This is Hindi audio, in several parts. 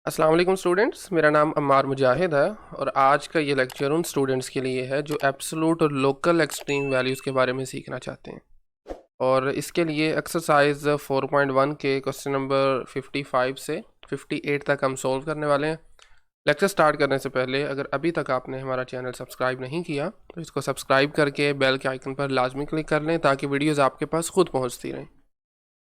अस्सलाम वालेकुम स्टूडेंट्स, मेरा नाम अम्मार मुजाहिद है और आज का ये लेक्चर उन स्टूडेंट्स के लिए है जो एब्सोलूट और लोकल एक्सट्रीम वैल्यूज़ के बारे में सीखना चाहते हैं। और इसके लिए एक्सरसाइज 4.1 के क्वेश्चन नंबर 55 से 58 तक हम सॉल्व करने वाले हैं। लेक्चर स्टार्ट करने से पहले अगर अभी तक आपने हमारा चैनल सब्सक्राइब नहीं किया तो इसको सब्सक्राइब करके बेल के आइकन पर लाजमी क्लिक कर लें ताकि वीडियोज़ आपके पास खुद पहुँचती रहें।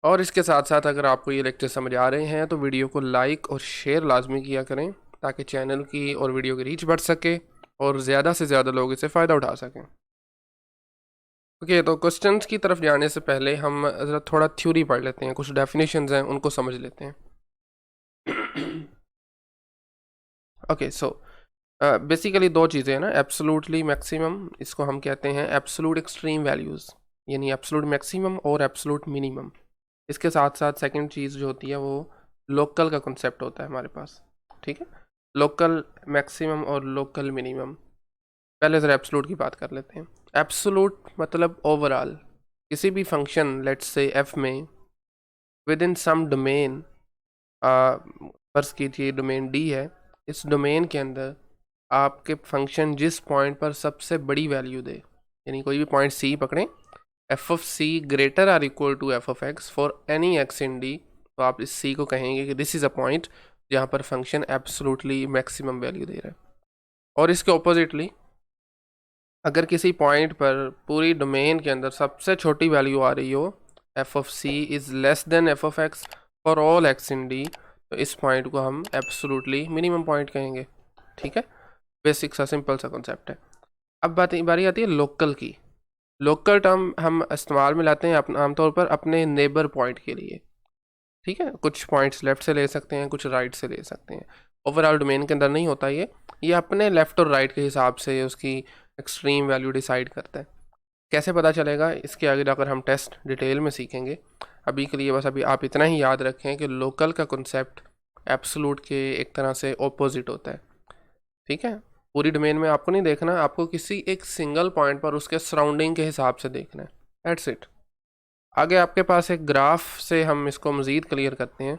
और इसके साथ साथ अगर आपको ये लेक्चर समझ आ रहे हैं तो वीडियो को लाइक और शेयर लाजमी किया करें ताकि चैनल की और वीडियो की रीच बढ़ सके और ज़्यादा से ज़्यादा लोग इससे फ़ायदा उठा सकें। ओके, तो क्वेश्चंस की तरफ जाने से पहले हम ज़रा थोड़ा थ्योरी पढ़ लेते हैं, कुछ डेफिनेशंस हैं उनको समझ लेते हैं। ओके, सो बेसिकली दो चीज़ें हैं ना, एब्सोल्युटली मैक्सिमम, इसको हम कहते हैं एब्सोल्यूट एक्सट्रीम वैल्यूज़, यानी एब्सोल्यूट मैक्सिमम और एब्सोल्यूट मिनिमम। इसके साथ साथ सेकंड चीज़ जो होती है वो लोकल का कॉन्सेप्ट होता है हमारे पास। ठीक है, लोकल मैक्सिमम और लोकल मिनिमम। पहले ज़रा एब्सोल्यूट की बात कर लेते हैं। एब्सोल्यूट मतलब ओवरऑल किसी भी फंक्शन, लेट्स से एफ में विद इन सम डोमेन, फर्ज कीजिए डोमेन डी है, इस डोमेन के अंदर आपके फंक्शन जिस पॉइंट पर सबसे बड़ी वैल्यू दे, यानी कोई भी पॉइंट सी पकड़ें, f of c greater or equal to f of x for any x in D, तो आप इस सी को कहेंगे कि दिस इज़ अ पॉइंट जहाँ पर फंक्शन एब्सोल्युटली मैक्सिमम वैल्यू दे रहा है। और इसके ऑपोजिटली अगर किसी पॉइंट पर पूरी डोमेन के अंदर सबसे छोटी वैल्यू आ रही हो, f of c is less than f of x for all x in D, तो इस पॉइंट को हम एब्सोल्युटली मिनिमम पॉइंट कहेंगे। ठीक है, बेसिक सा सिंपल सा कॉन्सेप्ट है। अब बारी आती है लोकल की। लोकल टर्म हम इस्तेमाल में लाते हैं आमतौर पर अपने नेबर पॉइंट के लिए। ठीक है, कुछ पॉइंट्स लेफ़्ट से ले सकते हैं, कुछ राइट से ले सकते हैं। ओवरऑल डोमेन के अंदर नहीं होता ये अपने लेफ़्ट और राइट के हिसाब से उसकी एक्सट्रीम वैल्यू डिसाइड करता है। कैसे पता चलेगा, इसके आगे जाकर हम टेस्ट डिटेल में सीखेंगे। अभी के लिए बस अभी आप इतना ही याद रखें कि लोकल का कॉन्सेप्ट एब्सोल्यूट के एक तरह से ऑपोजिट होता है। ठीक है, पूरी डोमेन में आपको नहीं देखना, आपको किसी एक सिंगल पॉइंट पर उसके सराउंडिंग के हिसाब से देखना है। That's it. आगे आपके पास एक ग्राफ से हम इसको मज़ीद क्लियर करते हैं,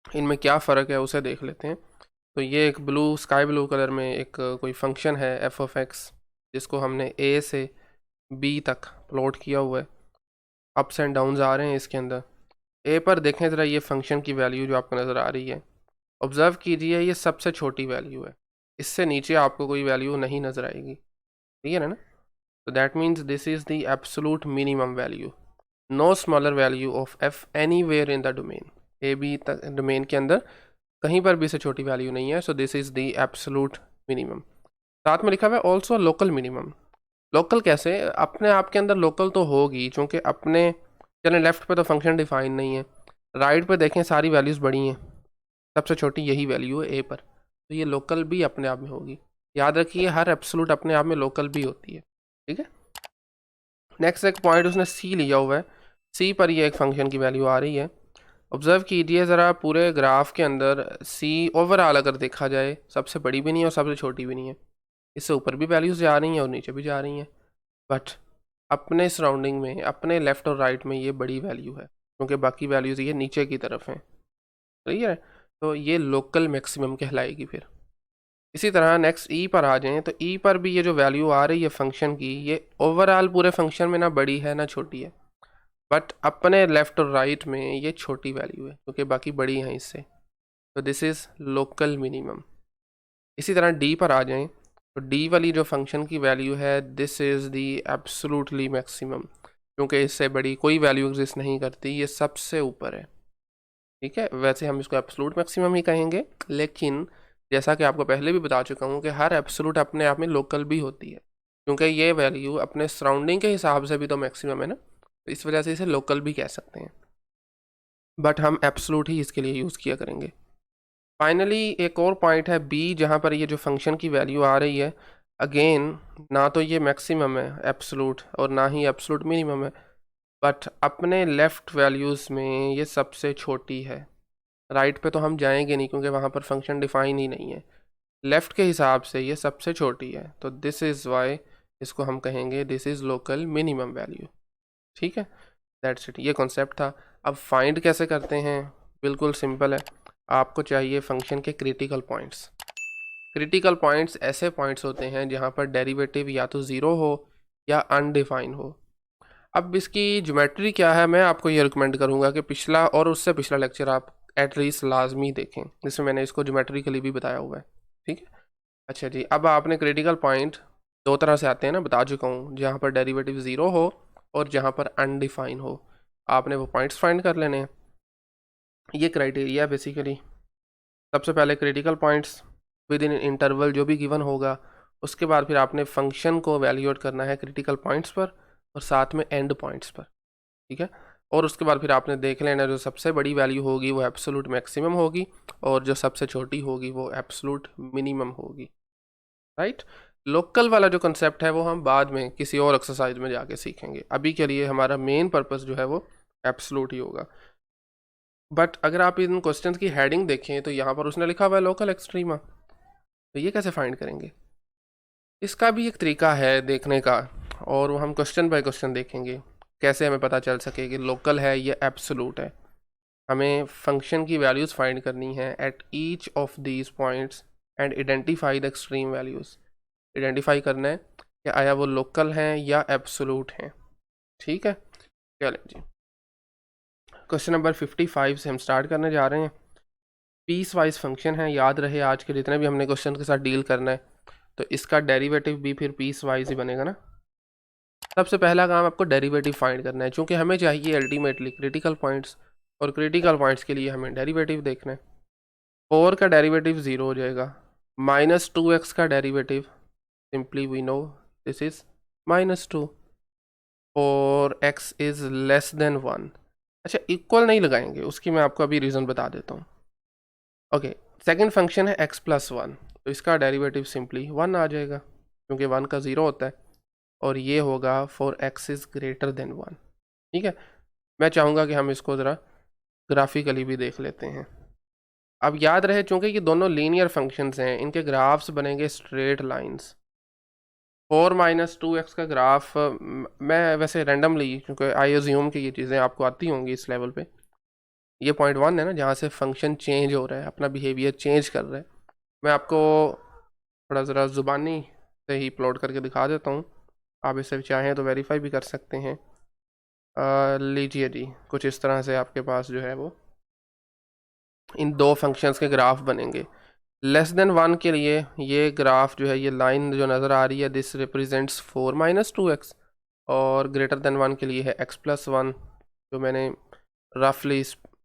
इनमें क्या फ़र्क है उसे देख लेते हैं। तो ये एक स्काई ब्लू कलर में एक कोई फंक्शन है एफ ऑफ एक्स, जिसको हमने ए से बी तक प्लॉट किया हुआ है। अप्स एंड डाउन्स आ रहे हैं इसके अंदर। ए पर देखें ज़रा, ये फंक्शन की वैल्यू जो आपको नज़र आ रही है, ऑब्ज़र्व कीजिए ये सबसे छोटी वैल्यू है, इससे नीचे आपको कोई वैल्यू नहीं नज़र आएगी। क्लियर है ना? तो that means this is the absolute minimum value, no smaller value of f anywhere in the domain. A B तक डोमेन के अंदर कहीं पर भी से छोटी वैल्यू नहीं है, so this is the absolute minimum. साथ में लिखा हुआ है ऑल्सो लोकल मिनिमम। लोकल कैसे? अपने आप के अंदर लोकल तो होगी, चूँकि अपने चलें लेफ़्ट पे तो फंक्शन डिफाइन नहीं है, राइट पे देखें सारी वैल्यूज़ बड़ी हैं, सबसे छोटी यही वैल्यू है ए पर, तो ये लोकल भी अपने आप में होगी। याद रखिए हर एब्सोल्यूट अपने आप में लोकल भी होती है। ठीक है, नेक्स्ट एक पॉइंट उसने सी लिया हुआ है, सी पर ये एक फंक्शन की वैल्यू आ रही है। ऑब्ज़र्व कीजिए ज़रा, पूरे ग्राफ के अंदर सी ओवरऑल अगर देखा जाए सबसे बड़ी भी नहीं है और सबसे छोटी भी नहीं है, इससे ऊपर भी वैल्यूज़ जा रही हैं और नीचे भी जा रही हैं, बट अपने सराउंडिंग में, अपने लेफ़्ट और राइट में ये बड़ी वैल्यू है, क्योंकि बाकी वैल्यूज़ ये नीचे की तरफ हैं। सही है, तो ये लोकल मैक्सिमम कहलाएगी। फिर इसी तरह नेक्स्ट ई पर आ जाएं, तो ई पर भी ये जो वैल्यू आ रही है फंक्शन की, ये ओवरऑल पूरे फंक्शन में ना बड़ी है ना छोटी है, बट अपने लेफ़्ट और राइट में ये छोटी वैल्यू है क्योंकि बाकी बड़ी हैं इससे, तो दिस इज़ लोकल मिनिमम। इसी तरह डी पर आ जाएं, तो डी वाली जो फंक्शन की वैल्यू है, this is the absolutely maximum, क्योंकि इससे बड़ी कोई वैल्यू एग्जिस्ट नहीं करती, ये सबसे ऊपर है। ठीक है, वैसे हम इसको एब्सोल्यूट मैक्सिमम ही कहेंगे, लेकिन जैसा कि आपको पहले भी बता चुका हूँ कि हर एब्सोल्यूट अपने आप में लोकल भी होती है, क्योंकि ये वैल्यू अपने सराउंडिंग के हिसाब से भी तो मैक्सिमम है ना, तो इस वजह से इसे लोकल भी कह सकते हैं, बट हम एब्सोल्यूट ही इसके लिए यूज़ किया करेंगे। फाइनली एक और पॉइंट है बी, जहाँ पर ये जो फंक्शन की वैल्यू आ रही है, अगेन ना तो ये मैक्सिमम है एब्सोल्यूट और ना ही एब्सोल्यूट मिनिमम है, बट अपने लेफ़्ट वैल्यूज़ में ये सबसे छोटी है। राइट पे तो हम जाएंगे नहीं क्योंकि वहाँ पर फंक्शन डिफाइन ही नहीं है, लेफ़्ट के हिसाब से ये सबसे छोटी है, तो दिस इज़ वाई इसको हम कहेंगे this is local minimum value. ठीक है, दैट्स इट, ये कॉन्सेप्ट था। अब फाइंड कैसे करते हैं? बिल्कुल सिंपल है, आपको चाहिए फंक्शन के क्रिटिकल पॉइंट्स। क्रिटिकल पॉइंट्स ऐसे पॉइंट्स होते हैं जहाँ पर डेरिवेटिव या तो ज़ीरो हो या अनडिफाइन हो। अब इसकी ज्योमेट्री क्या है, मैं आपको ये रिकमेंड करूँगा कि पिछला और उससे पिछला लेक्चर आप एटलीस्ट लाजमी देखें, जिसमें मैंने इसको ज्योमेट्रिकली भी बताया हुआ है। ठीक है, अच्छा जी। अब आपने क्रिटिकल पॉइंट दो तरह से आते हैं ना, बता चुका हूँ, जहाँ पर डेरिवेटिव ज़ीरो हो और जहाँ पर अनडिफाइन हो। आपने वो पॉइंट्स फाइंड कर लेने हैं। ये क्राइटेरिया बेसिकली, सबसे पहले critical points with in interval जो भी गिवन होगा, उसके बाद फिर आपने फंक्शन को वैल्यूएट करना है क्रिटिकल पॉइंट्स पर और साथ में एंड पॉइंट्स पर। ठीक है, और उसके बाद फिर आपने देख लेना जो सबसे बड़ी वैल्यू होगी वो एब्सोल्यूट मैक्सिमम होगी और जो सबसे छोटी होगी वो एब्सोल्यूट मिनिमम होगी। राइट, लोकल वाला जो कंसेप्ट है वो हम बाद में किसी और एक्सरसाइज में जाके सीखेंगे। अभी के लिए हमारा मेन पर्पस जो है वो एब्सोल्यूट ही होगा। बट अगर आप इन क्वेश्चंस की हेडिंग देखें तो यहाँ पर उसने लिखा हुआ है लोकल एक्सट्रीमा, तो ये कैसे फाइंड करेंगे? इसका भी एक तरीका है देखने का, और वो हम क्वेश्चन बाय क्वेश्चन देखेंगे कैसे हमें पता चल सके कि लोकल है या एब्सोल्यूट है। हमें फंक्शन की वैल्यूज़ फाइंड करनी है at each of these points and identify the extreme values. Identify करना है कि आया वो लोकल हैं या एब्सोल्यूट हैं। ठीक है, चलें जी, क्वेश्चन नंबर 55 से हम स्टार्ट करने जा रहे हैं। पीस वाइज फंक्शन है, याद रहे आज के जितने भी हमने क्वेश्चन के साथ डील करना है तो इसका डेरिवेटिव भी फिर पीस वाइज ही बनेगा ना। सबसे पहला काम आपको डेरिवेटिव फाइंड करना है, क्योंकि हमें चाहिए अल्टीमेटली क्रिटिकल पॉइंट्स, और क्रिटिकल पॉइंट्स के लिए हमें डेरिवेटिव देखना है। 4 का डेरिवेटिव 0 हो जाएगा, -2x का derivative simply we know this is -2 और x इज लेस देन 1। अच्छा, इक्वल नहीं लगाएंगे, उसकी मैं आपको अभी रीज़न बता देता हूँ। ओके, सेकंड फंक्शन है x+1, तो इसका डेरिवेटिव सिंपली 1 आ जाएगा क्योंकि 1 का 0 होता है, और ये होगा for x is greater than 1। ठीक है, मैं चाहूँगा कि हम इसको ज़रा ग्राफिकली भी देख लेते हैं। अब याद रहे चूँकि ये दोनों लीनियर फंक्शंस हैं, इनके ग्राफ्स बनेंगे स्ट्रेट लाइंस। 4 - 2x का ग्राफ मैं वैसे रैंडमली, क्योंकि आई एज्यूम कि ये चीज़ें आपको आती होंगी इस लेवल पे, ये पॉइंट 1 है ना जहाँ से फंक्शन चेंज हो रहा है, अपना बिहेवियर चेंज कर रहा है। मैं आपको थोड़ा ज़रा ज़ुबानी से ही प्लॉट करके दिखा देता हूँ, आप इसे चाहें तो वेरीफाई भी कर सकते हैं। लीजिए जी, कुछ इस तरह से आपके पास जो है वो इन दो फंक्शंस के ग्राफ बनेंगे। लेस देन 1 के लिए ये ग्राफ जो है, ये लाइन जो नज़र आ रही है, दिस रिप्रेजेंट्स 4 - 2x, और ग्रेटर देन 1 के लिए है x+1, जो मैंने रफली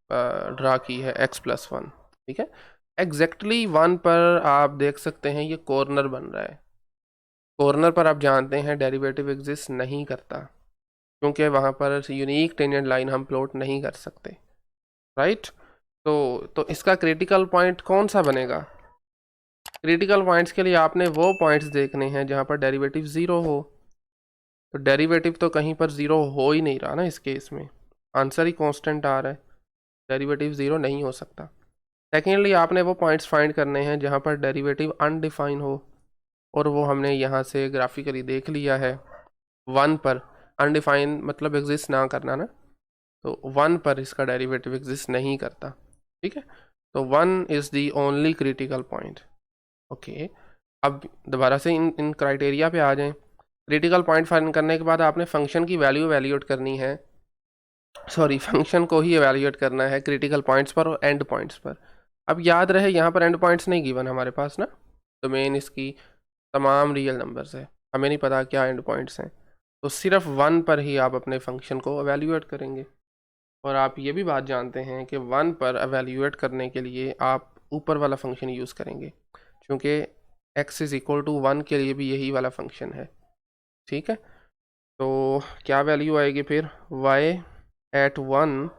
ड्रा की है x+1। ठीक है, एग्जैक्टली 1 पर आप देख सकते हैं ये कॉर्नर बन रहा है। कॉर्नर पर आप जानते हैं डेरिवेटिव एग्जिस्ट नहीं करता, क्योंकि वहाँ पर यूनिक टेंजेंट लाइन हम प्लॉट नहीं कर सकते। राइट, तो इसका क्रिटिकल पॉइंट कौन सा बनेगा? क्रिटिकल पॉइंट्स के लिए आपने वो पॉइंट्स देखने हैं जहाँ पर डेरिवेटिव 0 हो। तो डेरिवेटिव तो कहीं पर 0 हो ही नहीं रहा ना इस केस में, आंसर ही कांस्टेंट आ रहा है, डेरिवेटिव 0 नहीं हो सकता। सेकेंडली आपने वो पॉइंट्स फाइंड करने हैं जहाँ पर डेरिवेटिव अनडिफाइन हो, और वो हमने यहाँ से ग्राफिकली देख लिया है। 1 पर अनडिफाइन मतलब एग्जिस्ट ना करना ना, तो 1 पर इसका डेरिवेटिव एग्जिस्ट नहीं करता। ठीक है, तो 1 is the only critical point. Okay, अब दोबारा से इन क्राइटेरिया पे आ जाएं। क्रिटिकल पॉइंट फाइंड करने के बाद आपने फंक्शन की वैल्यू वैल्यूएट करनी है, सॉरी फंक्शन को ही एवेल्यूएट करना है क्रिटिकल पॉइंट्स पर और एंड पॉइंट्स पर। अब याद रहे यहाँ पर एंड पॉइंट्स नहीं गिवन हमारे पास ना, डोमेन इसकी तमाम रियल नंबर्स है, हमें नहीं पता क्या एंड पॉइंट्स हैं, तो सिर्फ 1 पर ही आप अपने फंक्शन को एवेल्यूएट करेंगे। और आप ये भी बात जानते हैं कि 1 पर एवेल्यूएट करने के लिए आप ऊपर वाला फंक्शन यूज़ करेंगे, क्योंकि x इज़ इक्वल टू 1 के लिए भी यही वाला फंक्शन है। ठीक है, तो क्या वैल्यू आएगी फिर? y at 1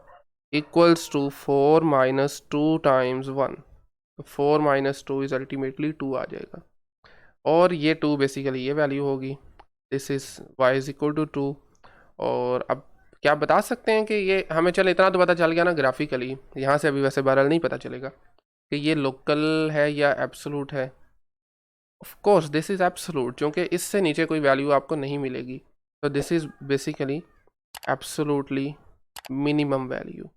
equals to 4 - 2 times 1, तो 4 - 2 इज़ अल्टीमेटली 2 आ जाएगा, और ये 2 बेसिकली ये वैल्यू होगी, this is y is equal to 2। और अब क्या बता सकते हैं कि ये हमें, चल इतना तो पता चल गया ना ग्राफिकली, यहाँ से अभी वैसे बहरहाल नहीं पता चलेगा कि ये लोकल है या एब्सोलूट है। Of course this is absolute, क्योंकि इससे नीचे कोई वैल्यू आपको नहीं मिलेगी, तो this is basically absolutely minimum value.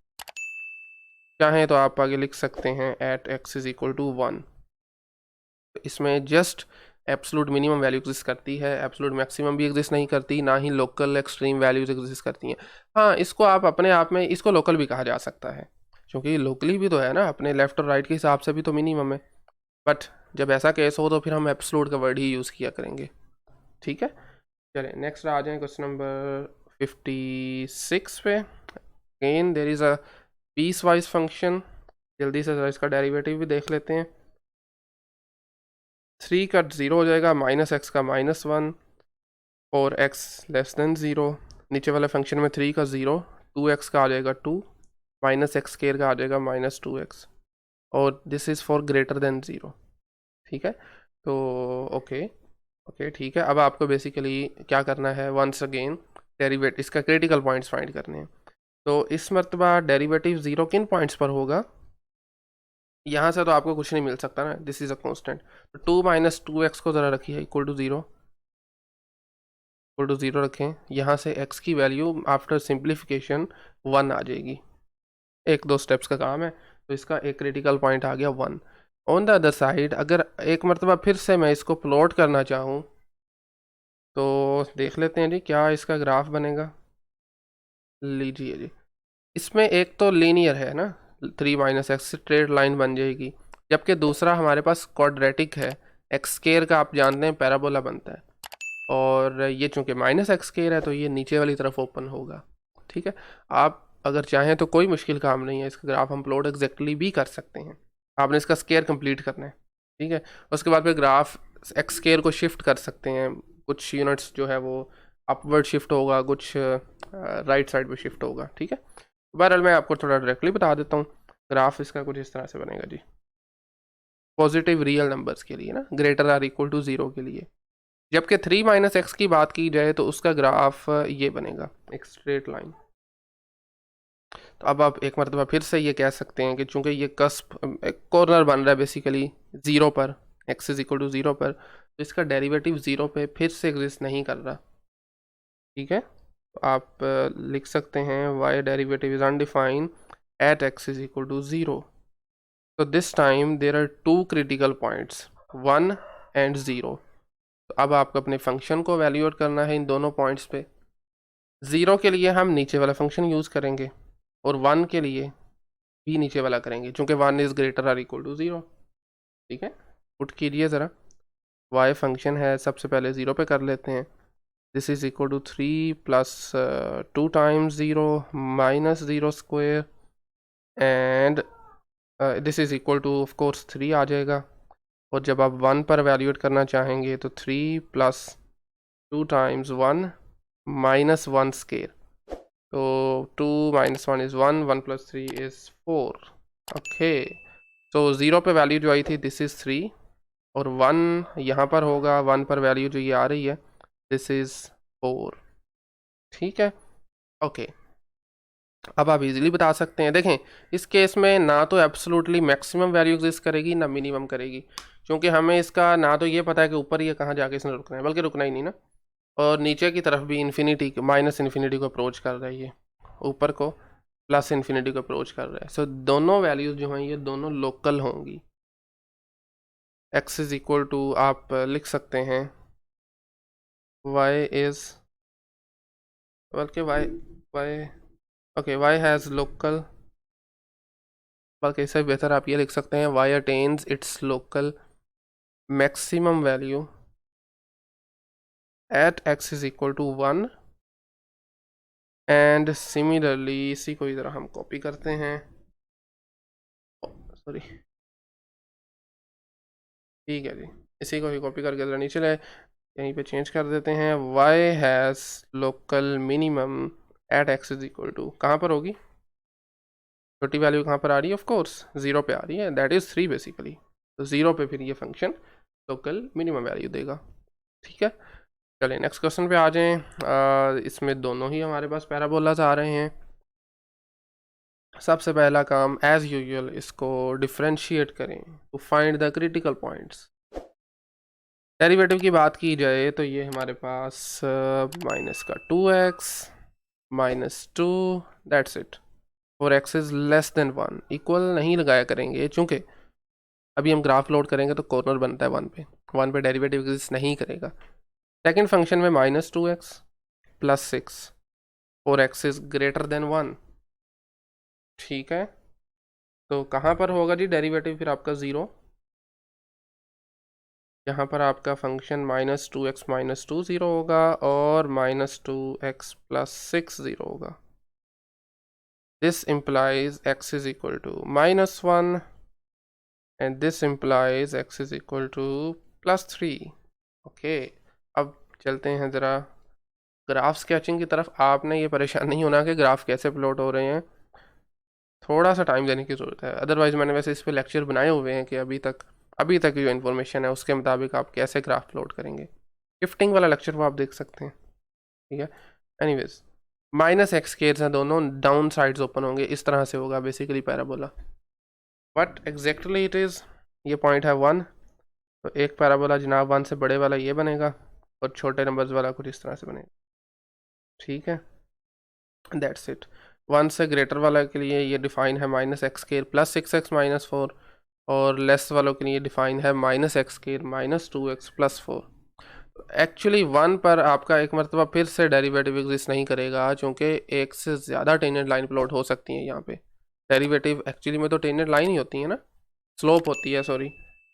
चाहें तो आप आगे लिख सकते हैं at x is equal to 1। इसमें just absolute minimum value exist करती है, एब्सोल्यूट मैक्सिमम भी एग्जिस्ट नहीं करती, ना ही लोकल एक्सट्रीम वैल्यूज एग्जिस्ट करती हैं। हाँ, इसको आप अपने आप में इसको लोकल भी कहा जा सकता है, क्योंकि लोकली भी तो है ना, अपने लेफ्ट और राइट के हिसाब से भी तो मिनिमम है। बट जब ऐसा केस हो तो फिर हम एब्सोल्यूट का वर्ड ही यूज़ किया करेंगे। ठीक है, चलिए नेक्स्ट आ जाए क्वेश्चन नंबर 56 पे। Again there is a piecewise function, जल्दी से जरा इसका डेरिवेटिव भी देख लेते हैं। 3 का 0 हो जाएगा, माइनस एक्स का -1 और x लेस देन 0। नीचे वाले फंक्शन में 3 का 0, 2x का आ जाएगा 2, माइनस एक्स स्केयर का आ जाएगा -2x, और this is for greater than 0। ठीक है, तो ओके ओके ठीक है। अब आपको बेसिकली क्या करना है, वंस अगेन डेरिवेट इसका क्रिटिकल पॉइंट्स फाइंड करने हैं। तो इस मरतबा डेरिवेटिव 0 किन पॉइंट्स पर होगा, यहाँ से तो आपको कुछ नहीं मिल सकता ना, दिस इज़ अ कांस्टेंट। तो 2 माइनस 2x को ज़रा रखिए इक्वल टू 0, इक्वल टू 0 रखें। यहाँ से x की वैल्यू आफ्टर सिंप्लीफिकेशन 1 आ जाएगी। एक दो स्टेप्स का काम है, तो इसका एक क्रिटिकल पॉइंट आ गया 1। ऑन द अदर साइड अगर एक मरतबा फिर से मैं इसको प्लॉट करना चाहूँ तो देख लेते हैं जी क्या इसका ग्राफ बनेगा। लीजिए जी, इसमें एक तो लीनियर है ना, 3 माइनस एक्स स्ट्रेट लाइन बन जाएगी, जबकि दूसरा हमारे पास क्वाड्रेटिक है, एक्स स्केयर का आप जानते हैं पैराबोला बनता है, और ये चूंकि माइनस एक्स स्केयर है तो ये नीचे वाली तरफ ओपन होगा। ठीक है, आप अगर चाहें तो कोई मुश्किल काम नहीं है, इसका ग्राफ हम प्लॉट एग्जैक्टली भी कर सकते हैं। आपने इसका स्केयर कंप्लीट करना है। ठीक है, उसके बाद फिर ग्राफ एक्स स्केयर को शिफ्ट कर सकते हैं, कुछ यूनिट्स जो है वो अपवर्ड शिफ्ट होगा, कुछ राइट साइड पे शिफ्ट होगा। ठीक है, बहरहाल मैं आपको थोड़ा डायरेक्टली बता देता हूँ। ग्राफ इसका कुछ इस तरह से बनेगा जी, पॉजिटिव रियल नंबर्स के लिए ना, ग्रेटर आर इक्वल टू 0 के लिए। जबकि 3 माइनस एक्स की बात की जाए तो उसका ग्राफ ये बनेगा, एक स्ट्रेट लाइन। तो अब आप एक मरतबा फिर से ये कह सकते हैं कि चूंकि ये कस्प एक कॉर्नर बन रहा है बेसिकली 0 पर, एक्स इज इक्वल टू 0 पर, तो इसका डेरिवेटिव 0 पे फिर से एग्जिस्ट नहीं कर रहा। ठीक है, तो आप लिख सकते हैं y derivative is undefined at x is equal to 0। तो this time there are two critical points 1 and 0। तो अब आपको अपने फंक्शन को वैल्यूएट करना है इन दोनों पॉइंट्स पे। 0 के लिए हम नीचे वाला फंक्शन यूज़ करेंगे और 1 के लिए भी नीचे वाला करेंगे, चूँकि 1 is greater or equal to 0। ठीक है, पुट कीजिए ज़रा, y फंक्शन है, सबसे पहले 0 पे कर लेते हैं। This is equal to 3 plus 2 times 0 minus 0 square and this is equal to of course 3 आ जाएगा। और जब आप 1 पर वैल्यूएट करना चाहेंगे तो 3 प्लस 2 टाइम्स 1 माइनस 1 स्केयर, तो 2 minus 1 is 1, 1 plus 3 is 4। Okay, तो 0 पे वैल्यू जो आई थी दिस इज़ 3, और 1 यहाँ पर होगा, 1 पर वैल्यू जो ये आ रही है दिस इज़ 4। ठीक है, ओके, अब आप इजीली बता सकते हैं। देखें, इस केस में ना तो एब्सोल्युटली मैक्सिमम वैल्यू एग्जिस्ट करेगी ना मिनिमम करेगी, क्योंकि हमें इसका ना तो ये पता है कि ऊपर ये कहाँ जाके इसने रुकना है, बल्कि रुकना ही नहीं ना, और नीचे की तरफ भी इन्फिनिटी माइनस इन्फिनिटी को अप्रोच कर रहा है, ये ऊपर को प्लस इन्फिनिटी को अप्रोच कर रहा है। सो दोनों वैल्यूज जो हैं ये दोनों लोकल होंगी। x इज इक्वल टू आप लिख सकते हैं y इज, बल्कि y okay y has local, बल्कि इससे बेहतर आप ये लिख सकते हैं y attains its local maximum value at x is equal to 1 and similarly इसी को इधर हम कॉपी करते हैं, सॉरी ठीक है जी, इसी को ही कॉपी करके ज़रा नीचे लाए, यहीं पे चेंज कर देते हैं। y has local minimum at x is equal to, कहाँ पर होगी छोटी वैल्यू, कहाँ पर आ रही है, ऑफ कोर्स 0 पे आ रही है, दैट इज़ 3 बेसिकली। तो 0 पे फिर ये फंक्शन लोकल मिनिमम वैल्यू देगा। ठीक है, चलिए नेक्स्ट क्वेश्चन पे आ जाएं। इसमें दोनों ही हमारे पास पैराबोलाज आ रहे हैं। सबसे पहला काम एज यूजुअल इसको डिफ्रेंशिएट करें to find the critical points. Derivative की बात की जाए तो ये हमारे पास माइनस का 2x माइनस 2, दैट्स इट। और x is less then 1, equal नहीं लगाया करेंगे चूँकि अभी हम ग्राफ लोड करेंगे तो कॉर्नर बनता है 1 पे डेरिवेटिव एग्जिस्ट नहीं करेगा। सेकेंड फंक्शन में -2x + 6 और x इज़ ग्रेटर देन 1, ठीक है। तो कहाँ पर होगा जी डेरिवेटिव फिर आपका 0? यहाँ पर आपका फंक्शन -2x -2 0 होगा और -2x + 6 0 होगा। This implies x is equal to -1 and this implies x is equal to +3। Okay, अब चलते हैं ज़रा ग्राफ स्केचिंग की तरफ। आपने ये परेशान नहीं होना कि ग्राफ कैसे प्लॉट हो रहे हैं, थोड़ा सा टाइम देने की ज़रूरत है। अदरवाइज़ मैंने वैसे इस पर लेक्चर बनाए हुए हैं कि अभी तक जो इन्फॉर्मेशन है उसके मुताबिक आप कैसे ग्राफ प्लॉट करेंगे। शिफ्टिंग वाला लेक्चर वो आप देख सकते हैं, ठीक है। एनीवेज, -x केयर्स हैं दोनों, डाउन साइड्स ओपन होंगे, इस तरह से होगा basically parabola. But exactly it is, ये पॉइंट है 1, तो एक पैराबोला जनाब 1 से बड़े वाला ये बनेगा और छोटे नंबर्स वाला कुछ इस तरह से बनेगा, ठीक है। That's it. 1 से ग्रेटर वाला के लिए ये डिफाइन है -x केयर + 6x - 4 और लेस वालों के लिए डिफाइन है -x केयर -2x + 4। एक्चुअली 1 पर आपका एक मरतबा फिर से डेरिवेटिव एग्जिस्ट नहीं करेगा क्योंकि एक से ज़्यादा टेंजेंट लाइन प्लॉट हो सकती हैं यहाँ पे। डेरिवेटिव एक्चुअली में तो टेंजेंट लाइन ही होती है ना, स्लोप होती है सॉरी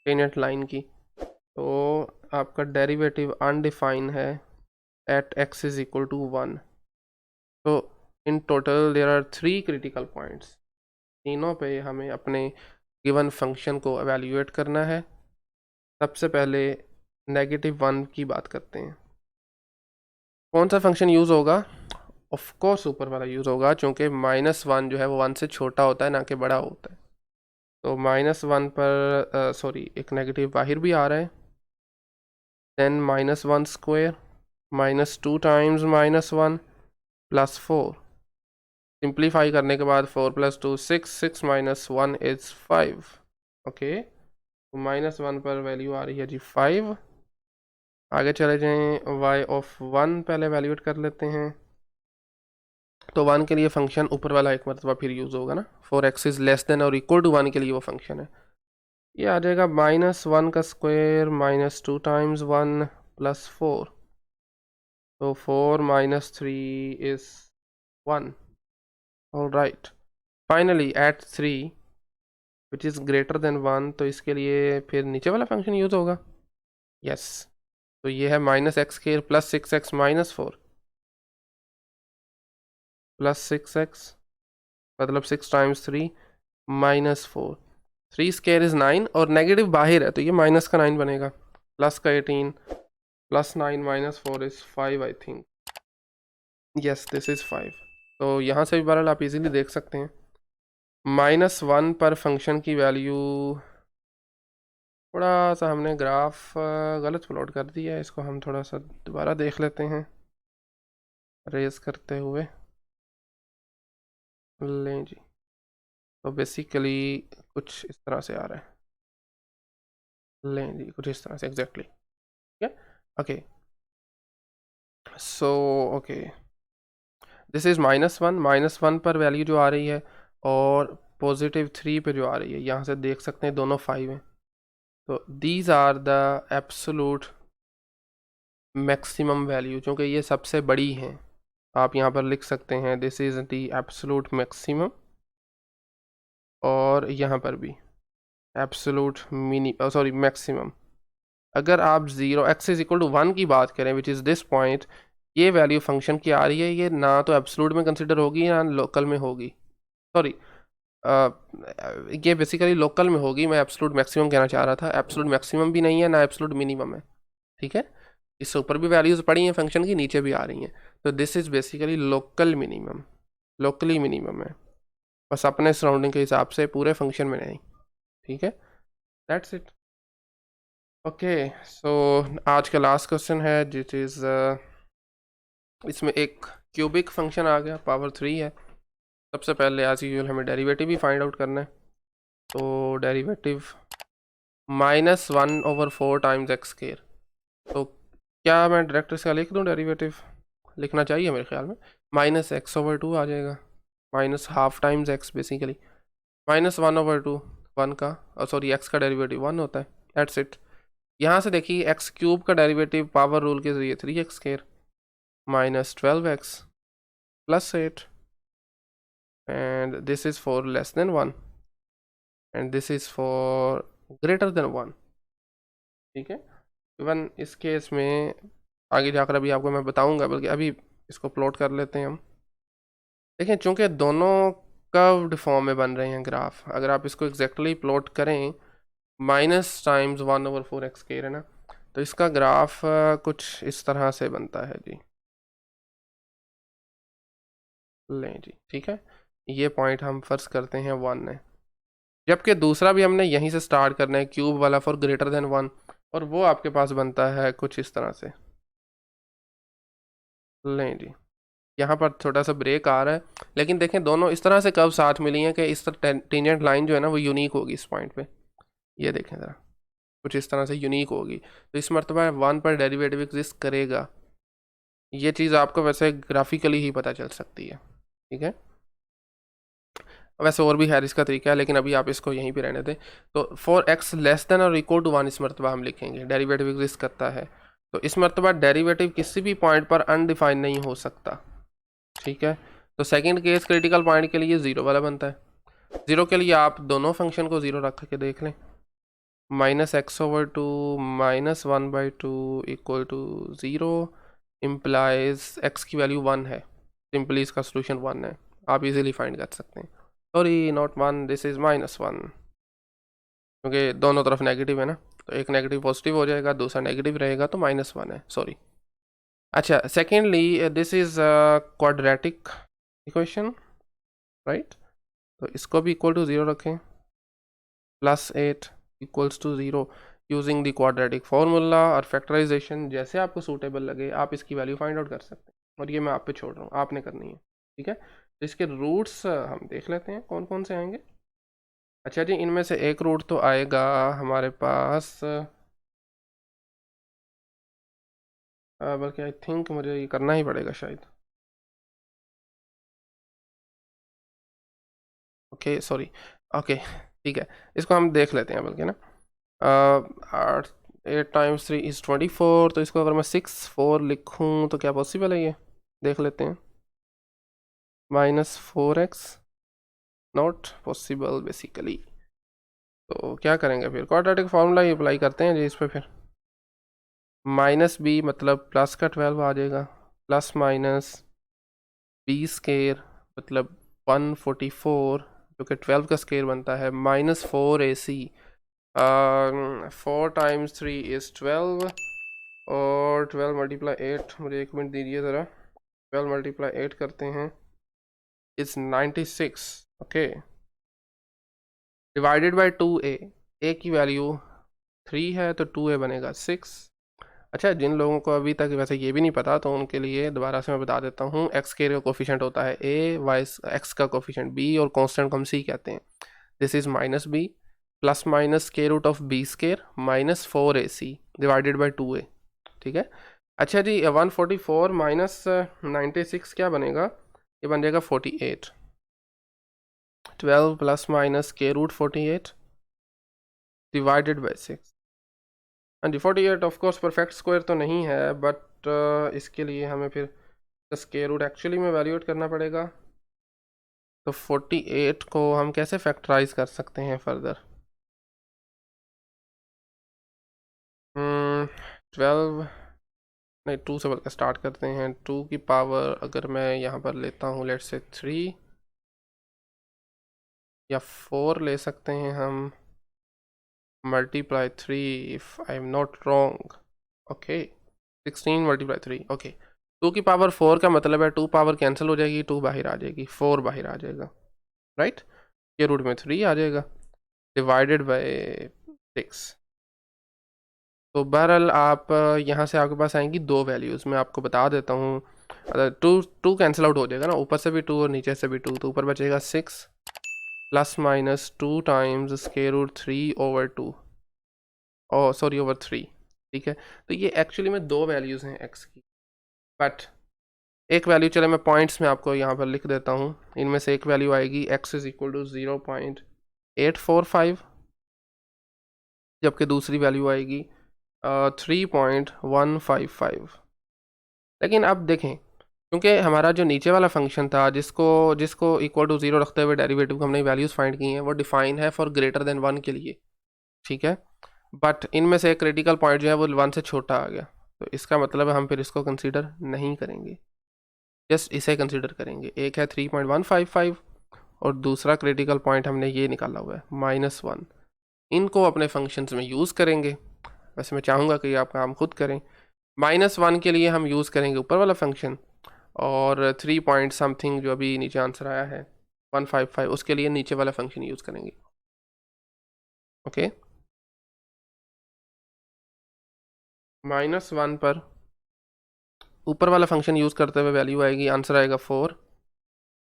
टेंजेंट लाइन की। तो आपका डेरिवेटिव अनडिफाइन है at x is equal to 1। तो in total there are 3 critical points, तीनों पे हमें अपने गिवन फंक्शन को एवेल्यूएट करना है। सबसे पहले -1 की बात करते हैं। कौन सा फंक्शन यूज़ होगा? ऑफ कोर्स ऊपर वाला यूज़ होगा क्योंकि -1 जो है वो 1 से छोटा होता है ना कि बड़ा होता है। तो -1 पर सॉरी एक नेगेटिव बाहर भी आ रहा है। Then -1 square -2 times -1 + 4। सिंप्लीफाई करने के बाद 4 + 2 6, 6 - 1 इज़ 5। ओके, तो -1 पर वैल्यू आ रही है जी 5। आगे चले जाएं, y ऑफ 1 पहले वैल्यूएट कर लेते हैं। तो 1 के लिए फंक्शन ऊपर वाला एक मरतबा फिर यूज़ होगा ना, 4x इज़ लेस देन और इक्वल टू 1 के लिए वो फंक्शन है। ये आ जाएगा -1 का स्क्वायर -2 टाइम्स 1 + 4। तो 4 - 3 is 1। All right, finally at 3 which is greater than 1, तो इसके लिए फिर नीचे वाला फंक्शन यूज़ होगा। यस, तो ये है -x स्क्वायर + 6x - 4 + 6x, मतलब 6 टाइम्स 3 -4। 3 स्क्वायर इज़ 9 और नेगेटिव बाहर है तो ये माइनस का 9 बनेगा, प्लस का 18 + 9 - 4 is 5 I think. Yes, this is 5। तो यहाँ से भी बहरहाल आप इजीली देख सकते हैं -1 पर फंक्शन की वैल्यू, थोड़ा सा हमने ग्राफ गलत प्लॉट कर दिया है, इसको हम थोड़ा सा दोबारा देख लेते हैं रेज करते हुए। लें जी, तो बेसिकली कुछ इस तरह से आ रहा है। लें जी, कुछ इस तरह से एग्जैक्टली, ठीक है। Okay, so okay, this is -1 पर वैल्यू जो आ रही है और +3 पे जो आ रही है, यहाँ से देख सकते हैं दोनों 5 हैं। तो these are the absolute maximum value, क्योंकि ये सबसे बड़ी हैं। आप यहाँ पर लिख सकते हैं this is the absolute maximum, और यहाँ पर भी एब्सोलूट सॉरी मैक्सिमम। अगर आप 0x इज इक्वल टू 1 की बात करें विच इज़ दिस पॉइंट, ये वैल्यू फंक्शन की आ रही है, ये ना तो एब्सोलूट में कंसिडर होगी ना लोकल में होगी, सॉरी ये बेसिकली लोकल में होगी। मैं एब्सोलूट मैक्सिमम कहना चाह रहा था, एब्सोलूट मैक्सिमम भी नहीं है ना एब्सोलूट मिनिमम है, ठीक है। इससे ऊपर भी वैल्यूज़ पड़ी हैं फंक्शन की, नीचे भी आ रही हैं। तो this is basically local minimum, locally minimum है, बस अपने सराउंडिंग के हिसाब से, पूरे फंक्शन में नहीं, ठीक है। That's it. ओके, सो आज का लास्ट क्वेश्चन है जिट इज़ इसमें एक क्यूबिक फंक्शन आ गया, पावर 3 है। सबसे पहले एज यूजुअल हमें डेरिवेटिव ही फाइंड आउट करना है। तो डेरिवेटिव -1/4 टाइम्स x स्क्वायर, तो क्या मैं डायरेक्ट इसका लिख दूँ डेरिवेटिव? लिखना चाहिए मेरे ख्याल में, -x/2 आ जाएगा। Minus half times x basically, minus 1/2 1 का, सॉरी एक्स का डेरिवेटिव 1 होता है, दैट्स इट। यहाँ से देखिए एक्स क्यूब का डेरिवेटिव पावर रूल के जरिए 3x² minus 12x plus 8 and this is for less than 1 and this is for greater than 1, ठीक है। इवन इस केस में आगे जाकर अभी आपको मैं बताऊंगा, बल्कि अभी इसको प्लॉट कर लेते हैं हम। देखें चूंकि दोनों कर्व्ड फॉर्म में बन रहे हैं ग्राफ, अगर आप इसको एग्जैक्टली प्लॉट करें माइनस टाइम्स 1/4x² है ना, तो इसका ग्राफ कुछ इस तरह से बनता है जी। लें जी, ठीक है, ये पॉइंट हम फर्ज करते हैं 1 है, जबकि दूसरा भी हमने यहीं से स्टार्ट करना है, क्यूब वाला फॉर ग्रेटर देन 1, और वो आपके पास बनता है कुछ इस तरह से। लें जी, यहाँ पर छोटा सा ब्रेक आ रहा है, लेकिन देखें दोनों इस तरह से कब साथ मिली हैं कि इस तरह टेंजेंट लाइन जो है ना वो यूनिक होगी इस पॉइंट पे। ये देखें ज़रा, कुछ इस तरह से यूनिक होगी, तो इस मरतबा 1 पर डेरिवेटिव एग्जिस्ट करेगा। ये चीज़ आपको वैसे ग्राफिकली ही पता चल सकती है, ठीक है। वैसे और भी है इसका तरीका है, लेकिन अभी आप इसको यहीं पे रहने दें। तो फॉर एक्स लेस देन और इक्वल टू 1 इस मरतबा हम लिखेंगे, डेरिवेटिव एग्जिस्ट करता है, तो इस मरतबा डेरिवेटिव किसी भी पॉइंट पर अनडिफाइंड नहीं हो सकता, ठीक है। तो सेकंड केस क्रिटिकल पॉइंट के लिए 0 वाला बनता है। 0 के लिए आप दोनों फंक्शन को 0 रख के देख लें, -x/2 -1/2 equal to 0 implies x की वैल्यू 1 है, सिंपली इसका सोल्यूशन 1 है, आप इजीली फाइंड कर सकते हैं। सॉरी नॉट 1, दिस इज -1, क्योंकि दोनों तरफ नेगेटिव है ना, तो एक नेगेटिव पॉजिटिव हो जाएगा, दूसरा नेगेटिव रहेगा, तो -1 है, सॉरी। अच्छा, secondly this is quadratic equation, right, तो इसको भी इक्वल टू 0 रखें, +8 equals to 0 using the quadratic formula और फैक्टराइजेशन, जैसे आपको सूटेबल लगे आप इसकी वैल्यू फाइंड आउट कर सकते हैं, और ये मैं आप पे छोड़ रहा हूँ, आपने करनी है, ठीक है। तो इसके रूट्स हम देख लेते हैं कौन कौन से आएंगे। अच्छा जी, इनमें से एक रूट तो आएगा हमारे पास, बल्कि आई थिंक मुझे ये करना ही पड़ेगा शायद, ओके सॉरी, ओके ठीक है, इसको हम देख लेते हैं बल्कि ना। 8 × 3 = 24, तो इसको अगर मैं 6 4 लिखूँ तो क्या पॉसिबल है, ये देख लेते हैं। -4x नॉट पॉसिबल बेसिकली, तो क्या करेंगे फिर, क्वाड्रेटिक फार्मूला ही अप्लाई करते हैं जी इस पर फिर। -b मतलब प्लस का 12 आ जाएगा, प्लस माइनस b स्केयर मतलब 144, जो कि 12 का स्केयर बनता है, -4ac, 4 × 3 = 12, और 12 × 8, मुझे एक मिनट दीजिए ज़रा, 12 × 8 करते हैं, is 96, okay, divided by 2a, a की वैल्यू 3 है तो 2a बनेगा 6। अच्छा, जिन लोगों को अभी तक वैसे ये भी नहीं पता, तो उनके लिए दोबारा से मैं बता देता हूँ, एक्स के का कोफिशेंट होता है a, वाई एक्स का कोफिशेंट b, और कांस्टेंट को हम c कहते हैं। This is -b plus minus √b² -4ac divided by 2a, ठीक है। अच्छा जी, 144 माइनस 96 क्या बनेगा, ये बन जाएगा 48, 12 प्लस माइनस √48 डिवाइडेड बाई 6। हाँ जी, 48 ऑफ कोर्स परफेक्ट स्क्वायर तो नहीं है, बट इसके लिए हमें फिर स्क्वायर रूट एक्चुअली में वैल्यूएट करना पड़ेगा। तो 48 को हम कैसे फैक्टराइज कर सकते हैं फर्दर, 12 नहीं 2 से बल्कि स्टार्ट करते हैं, 2 की पावर अगर मैं यहाँ पर लेता हूँ, लेट्स से 3 या 4 ले सकते हैं हम, multiply 3 if I am not wrong, okay, 16 × 3, okay. 2 की पावर 4 का मतलब है 2 पावर कैंसिल हो जाएगी, 2 बाहर आ जाएगी, 4 बाहर आ जाएगा, राइट, ये रूट में 3 आ जाएगा, डिवाइडेड बाय 6। तो बहरहाल आप यहाँ से आपके पास आएंगी दो वैल्यूज़, मैं आपको बता देता हूँ। अगर टू कैंसिल आउट हो जाएगा ना, ऊपर से भी 2 और नीचे से भी 2, तो ऊपर बचेगा 6 प्लस माइनस 2 टाइम्स √3/2, ओ सॉरी /3, ठीक है। तो ये एक्चुअली में दो वैल्यूज़ हैं एक्स की, बट एक वैल्यू चले मैं पॉइंट्स में आपको यहाँ पर लिख देता हूँ, इनमें से एक वैल्यू आएगी x इज इक्वल टू 0.845, जबकि दूसरी वैल्यू आएगी 3.155। लेकिन अब देखें, क्योंकि हमारा जो नीचे वाला फंक्शन था जिसको जिसको इक्वल टू 0 रखते हुए डेरिवेटिव को हमने वैल्यूज़ फाइंड की हैं, वो डिफाइन है फॉर ग्रेटर देन 1 के लिए, ठीक है। बट इनमें से एक क्रिटिकल पॉइंट जो है वो 1 से छोटा आ गया, तो इसका मतलब है हम फिर इसको कंसीडर नहीं करेंगे, जस्ट इसे कंसीडर करेंगे। एक है 3.155 और दूसरा क्रिटिकल पॉइंट हमने ये निकाला हुआ है -1। इनको अपने फंक्शंस में यूज़ करेंगे। वैसे मैं चाहूँगा कि आप काम खुद करें। -1 के लिए हम यूज़ करेंगे ऊपर वाला फंक्शन, और 3 पॉइंट समथिंग जो अभी नीचे आंसर आया है 155, उसके लिए नीचे वाला फंक्शन यूज़ करेंगे। ओके, -1 पर ऊपर वाला फंक्शन यूज़ करते हुए वैल्यू आएगी, आंसर आएगा 4,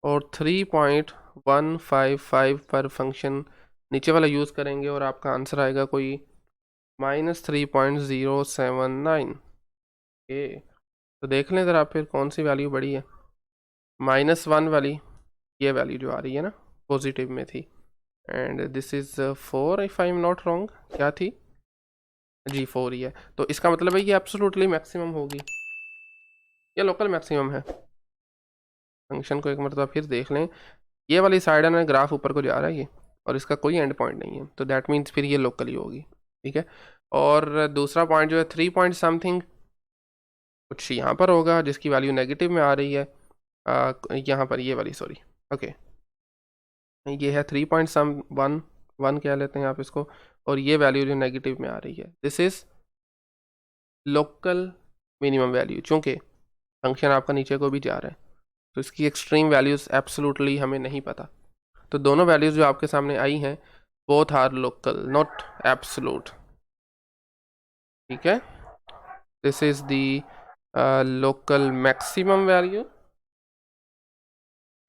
और 3.155 पर फंक्शन नीचे वाला यूज़ करेंगे और आपका आंसर आएगा कोई -3.079। ओके, तो देख लें ज़रा फिर कौन सी वैल्यू बड़ी है। -1 वाली ये वैल्यू जो आ रही है ना, पॉजिटिव में थी, and this is 4 if I am not wrong. क्या थी जी, 4 ही है। तो इसका मतलब है ये एब्सोल्युटली मैक्सिमम होगी, ये लोकल मैक्सिमम है। फंक्शन को एक मरतबा फिर देख लें, ये वाली साइड है ना, ग्राफ ऊपर को जा रहा है ये, और इसका कोई एंड पॉइंट नहीं है, तो दैट मीन्स फिर ये लोकल ही होगी, ठीक है। और दूसरा पॉइंट जो है 3 पॉइंट समथिंग, कुछ यहाँ पर होगा जिसकी वैल्यू नेगेटिव में आ रही है, यहाँ पर ये वाली, सॉरी, ओके, ये है 3.1 कह लेते हैं आप इसको, और ये वैल्यू जो नेगेटिव में आ रही है, this is local minimum value. चूँकि फंक्शन आपका नीचे को भी जा रहा है, तो इसकी एक्सट्रीम वैल्यूज़ एब्सोल्युटली हमें नहीं पता। तो दोनों वैल्यूज़ जो आपके सामने आई हैं, both are local, not absolute, ठीक है। This is the local maximum value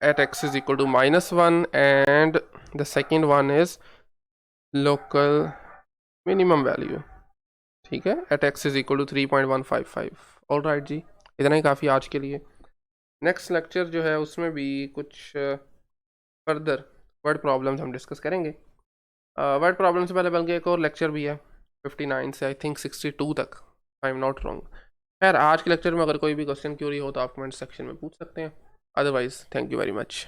at x is equal to -1, and the second one is local minimum value, ठीक है, at x is equal to 3.155। All right जी, इतना ही काफ़ी आज के लिए। नेक्स्ट लेक्चर जो है उसमें भी कुछ फर्दर वर्ड प्रॉब्लम्स हम डिस्कस करेंगे। वर्ड प्रॉब्लम से पहले बल्कि एक और लेक्चर भी है 59 से आई थिंक 62 तक, आई एम नॉट रॉन्ग। खैर, आज के लेक्चर में अगर कोई भी क्वेश्चन क्यूरी हो तो आप कमेंट सेक्शन में पूछ सकते हैं, otherwise thank you very much.